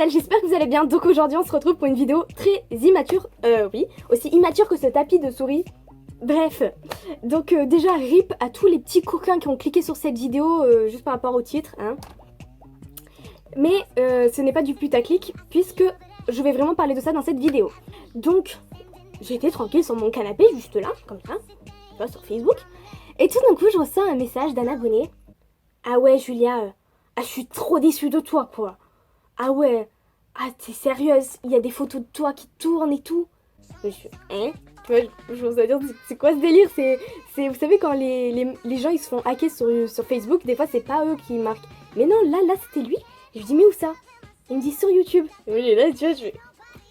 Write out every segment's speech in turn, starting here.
channel, j'espère que vous allez bien. Donc aujourd'hui on se retrouve pour une vidéo très immature, oui, aussi immature que ce tapis de souris. Bref, donc déjà RIP à tous les petits coquins qui ont cliqué sur cette vidéo juste par rapport au titre, hein. Mais ce n'est pas du putaclic puisque je vais vraiment parler de ça dans cette vidéo. Donc j'étais tranquille sur mon canapé juste là, comme ça, tu vois, sur Facebook. Et tout d'un coup je reçois un message d'un abonné. Ah ouais Julia, je suis trop déçue de toi quoi. Ah ouais, ah t'es sérieuse, il y a des photos de toi qui tournent et tout. Je suis, hein? Tu vois, je veux dire, c'est quoi ce délire? Vous savez quand les gens ils se font hacker sur Facebook, des fois c'est pas eux qui marquent. Mais non, là c'était lui. Je lui dis mais où ça? Il me dit sur YouTube. Et là tu vois, je fais,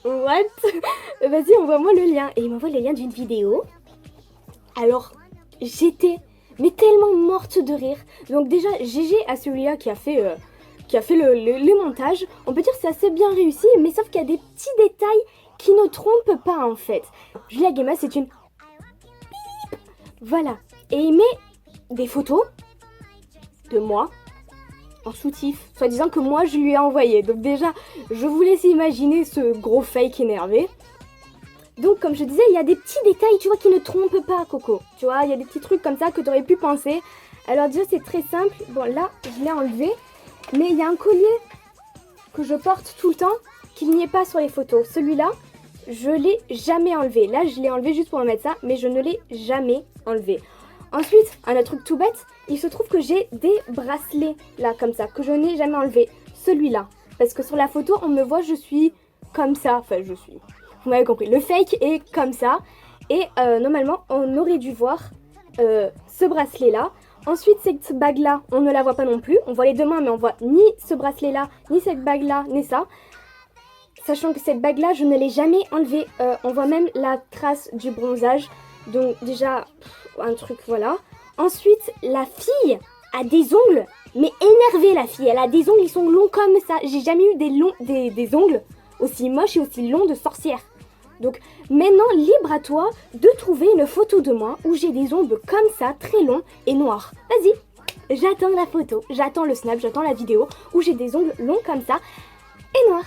what? Vas-y envoie-moi le lien. Et il m'envoie le lien d'une vidéo. Alors j'étais mais tellement morte de rire. Donc déjà GG à celui-là qui a fait le montage. On peut dire que c'est assez bien réussi, mais sauf qu'il y a des petits détails qui ne trompent pas en fait. Julia Gemma c'est une pipe. Voilà. Et il met des photos de moi en soutif, soit disant que moi je lui ai envoyé. Donc déjà, je vous laisse imaginer ce gros fake énervé. Donc comme je disais, il y a des petits détails, tu vois, qui ne trompent pas Coco. Tu vois, il y a des petits trucs comme ça que tu aurais pu penser. Alors déjà c'est très simple. Bon là, je l'ai enlevé. Mais il y a un collier que je porte tout le temps qu'il n'y est pas sur les photos. Celui-là, je l'ai jamais enlevé. Là, je l'ai enlevé juste pour remettre ça, mais je ne l'ai jamais enlevé. Ensuite, un autre truc tout bête, il se trouve que j'ai des bracelets là, comme ça, que je n'ai jamais enlevé. Celui-là. Parce que sur la photo, on me voit, je suis comme ça. Enfin, je suis... Vous m'avez compris. Le fake est comme ça. Et normalement, on aurait dû voir ce bracelet-là. Ensuite, cette bague-là, on ne la voit pas non plus. On voit les deux mains, mais on voit ni ce bracelet-là, ni cette bague-là, ni ça. Sachant que cette bague-là, je ne l'ai jamais enlevée. On voit même la trace du bronzage. Donc déjà, un truc, voilà. Ensuite, la fille a des ongles, mais énervée la fille. Elle a des ongles, ils sont longs comme ça. J'ai jamais eu des ongles aussi moches et aussi longs de sorcière. Donc maintenant, libre à toi de trouver une photo de moi où j'ai des ongles comme ça, très longs et noirs. Vas-y, j'attends la photo, j'attends le snap, j'attends la vidéo où j'ai des ongles longs comme ça et noirs.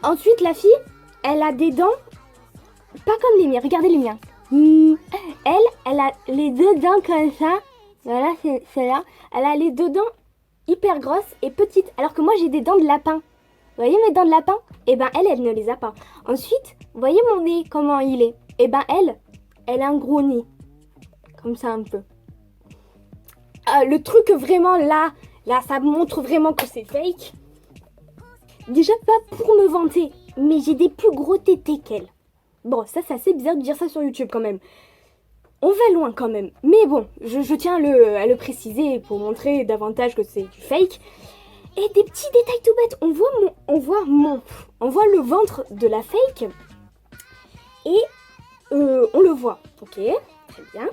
Ensuite, la fille, elle a des dents pas comme les miens. Regardez les miens. Elle a les deux dents comme ça. Voilà, c'est celle-là. Elle a les deux dents hyper grosses et petites. Alors que moi, j'ai des dents de lapin. Vous voyez mes dents de lapin? Et ben elle ne les a pas. Ensuite, vous voyez mon nez, comment il est? Et ben elle a un gros nez. Comme ça un peu. Le truc vraiment là, ça montre vraiment que c'est fake. Déjà pas pour me vanter, mais j'ai des plus gros tétés qu'elle. Bon, ça c'est assez bizarre de dire ça sur YouTube quand même. On va loin quand même. Mais bon, je tiens à le préciser pour montrer davantage que c'est du fake. Et des petits détails tout bêtes. On voit le ventre de la fake. Et on le voit. Ok, très bien.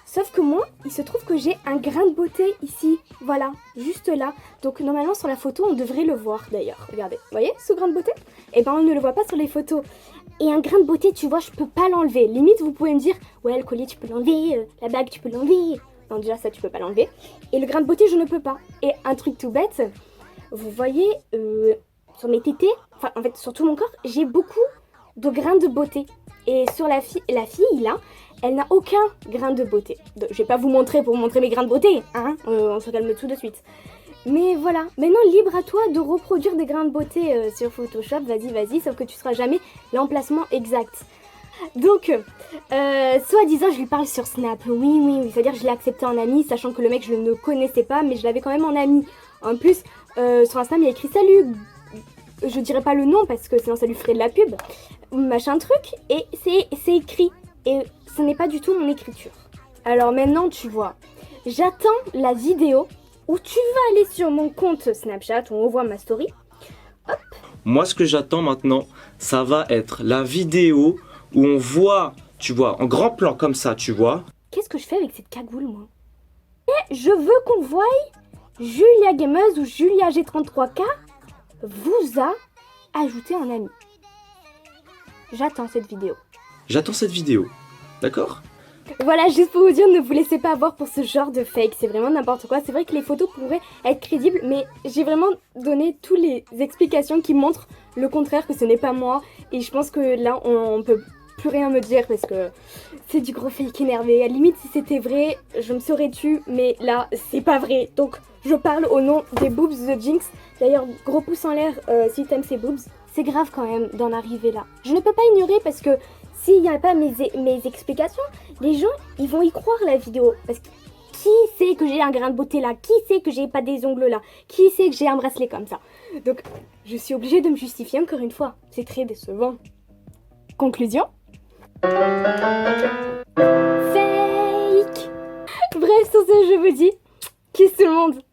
Sauf que moi, il se trouve que j'ai un grain de beauté ici. Voilà, juste là. Donc normalement sur la photo, on devrait le voir d'ailleurs. Regardez, vous voyez ce grain de beauté? Et ben on ne le voit pas sur les photos. Et un grain de beauté, tu vois, je peux pas l'enlever. Limite, vous pouvez me dire, ouais, le collier, tu peux l'enlever. La bague, tu peux l'enlever. Non, déjà, ça, tu peux pas l'enlever. Et le grain de beauté, je ne peux pas. Et un truc tout bête, vous voyez, sur mes tétés, enfin, en fait, sur tout mon corps, j'ai beaucoup de grains de beauté. Et sur la fille, là, elle n'a aucun grain de beauté. Donc, je vais pas vous montrer pour vous montrer mes grains de beauté, hein. On se calme tout de suite. Mais voilà, maintenant libre à toi de reproduire des grains de beauté sur Photoshop, vas-y, sauf que tu seras jamais l'emplacement exact. Donc, soi-disant, je lui parle sur Snap, oui, c'est-à-dire que je l'ai accepté en ami, sachant que le mec, je ne le connaissais pas, mais je l'avais quand même en ami. En plus, sur Instagram, il y a écrit « Salut !» Je dirais pas le nom, parce que sinon ça lui ferait de la pub, machin truc, et c'est écrit, et ce n'est pas du tout mon écriture. Alors maintenant, tu vois, j'attends la vidéo où tu vas aller sur mon compte Snapchat, où on voit ma story. Hop. Moi, ce que j'attends maintenant, ça va être la vidéo où on voit, tu vois, en grand plan comme ça, tu vois. Qu'est-ce que je fais avec cette cagoule, moi? Et je veux qu'on voie Julia Gameuse ou Julia G33K vous a ajouté un ami. J'attends cette vidéo. J'attends cette vidéo, d'accord? Voilà, juste pour vous dire, ne vous laissez pas avoir pour ce genre de fake, c'est vraiment n'importe quoi. C'est vrai que les photos pourraient être crédibles, mais j'ai vraiment donné toutes les explications qui montrent le contraire, que ce n'est pas moi. Et je pense que là, on peut plus rien me dire parce que c'est du gros fake énervé. À la limite, si c'était vrai, je me serais tue, mais là, c'est pas vrai. Donc, je parle au nom des boobs de Jinx. D'ailleurs, gros pouce en l'air si t'aimes ces boobs. C'est grave quand même d'en arriver là. Je ne peux pas ignorer parce que s'il n'y a pas mes explications, les gens, ils vont y croire la vidéo. Parce que qui sait que j'ai un grain de beauté là? Qui sait que j'ai pas des ongles là? Qui sait que j'ai un bracelet comme ça? Donc, je suis obligée de me justifier encore une fois. C'est très décevant. Conclusion? Fake! Bref, sur ce, je vous dis, kiss tout le monde!